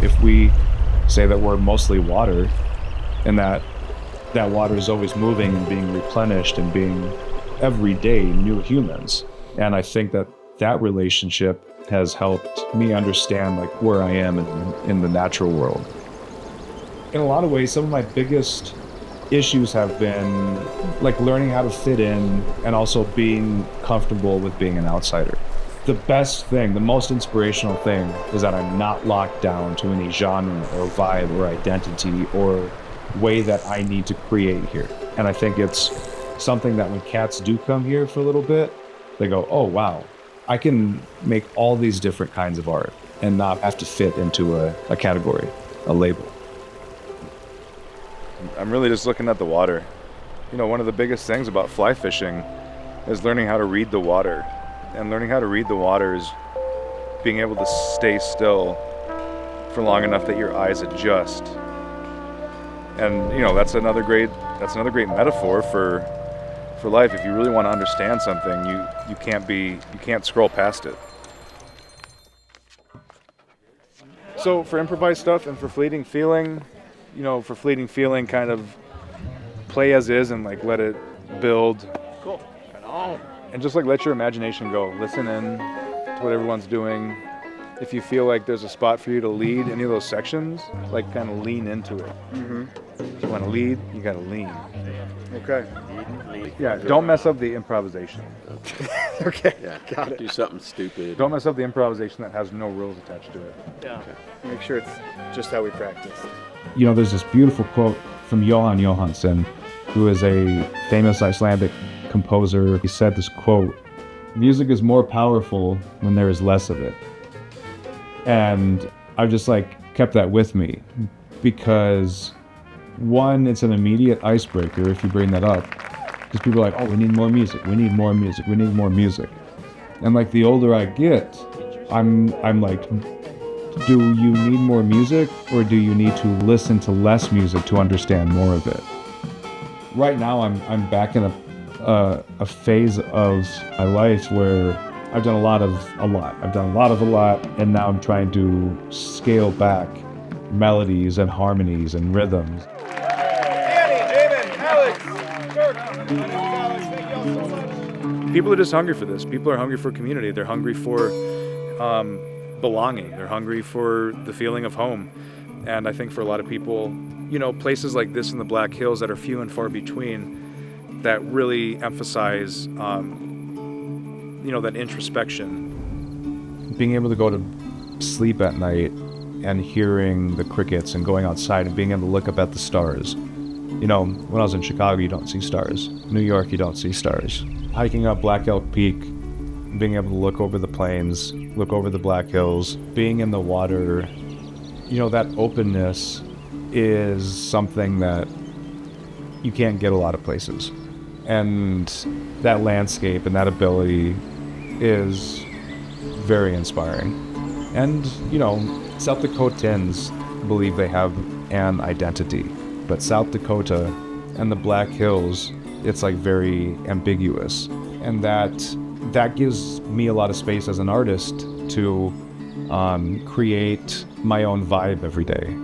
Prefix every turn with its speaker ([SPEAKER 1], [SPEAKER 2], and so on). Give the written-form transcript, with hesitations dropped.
[SPEAKER 1] if we say that we're mostly water and that water is always moving and being replenished and being every day new humans. And I think that relationship has helped me understand like where I am in the natural world. In a lot of ways, some of my biggest issues have been like learning how to fit in and also being comfortable with being an outsider. The best thing, the most inspirational thing is that I'm not locked down to any genre or vibe or identity or way that I need to create here. And I think it's something that when cats do come here for a little bit, they go, oh wow, I can make all these different kinds of art and not have to fit into a category, a label.
[SPEAKER 2] I'm really just looking at the water. You know, one of the biggest things about fly fishing is learning how to read the water. And learning how to read the water is being able to stay still for long enough that your eyes adjust. And you know, that's another great metaphor for life. If you really want to understand something, you can't scroll past it. So for improvised stuff and for fleeting feeling, you know, for fleeting feeling, kind of play as is and like let it build.
[SPEAKER 3] Cool. Right on.
[SPEAKER 2] And just like let your imagination go. Listen in to what everyone's doing. If you feel like there's a spot for you to lead any of those sections, like kind of lean into it.
[SPEAKER 3] Mm-hmm.
[SPEAKER 2] If you want to lead, you got to lean.
[SPEAKER 3] Okay.
[SPEAKER 2] Yeah, don't mess up the improvisation.
[SPEAKER 3] Okay.
[SPEAKER 4] Yeah,
[SPEAKER 3] Got it.
[SPEAKER 4] do something stupid.
[SPEAKER 2] Don't mess up the improvisation that has no rules attached to it.
[SPEAKER 3] Yeah. Make sure it's just how we practice.
[SPEAKER 1] You know, there's this beautiful quote from Jóhann Jóhannsson, who is a famous Icelandic composer. He said this quote, "Music is more powerful when there is less of it." And I've just like kept that with me because one, it's an immediate icebreaker if you bring that up. Because people are like, oh, we need more music, we need more music, we need more music. And like the older I get, I'm like, do you need more music or do you need to listen to less music to understand more of it? Right now I'm back in a phase of my life where I've done a lot, and now I'm trying to scale back melodies and harmonies and rhythms.
[SPEAKER 2] People are just hungry for this. People are hungry for community. They're hungry for belonging. They're hungry for the feeling of home. And I think for a lot of people, you know, places like this in the Black Hills that are few and far between, that really emphasize, you know, that introspection.
[SPEAKER 1] Being able to go to sleep at night and hearing the crickets and going outside and being able to look up at the stars. You know, when I was in Chicago, you don't see stars. New York, you don't see stars. Hiking up Black Elk Peak, being able to look over the plains, look over the Black Hills, being in the water, you know, that openness is something that you can't get a lot of places. And that landscape and that ability is very inspiring. And, you know, South Dakotans believe they have an identity, but South Dakota and the Black Hills, it's like very ambiguous. And that gives me a lot of space as an artist to create my own vibe every day.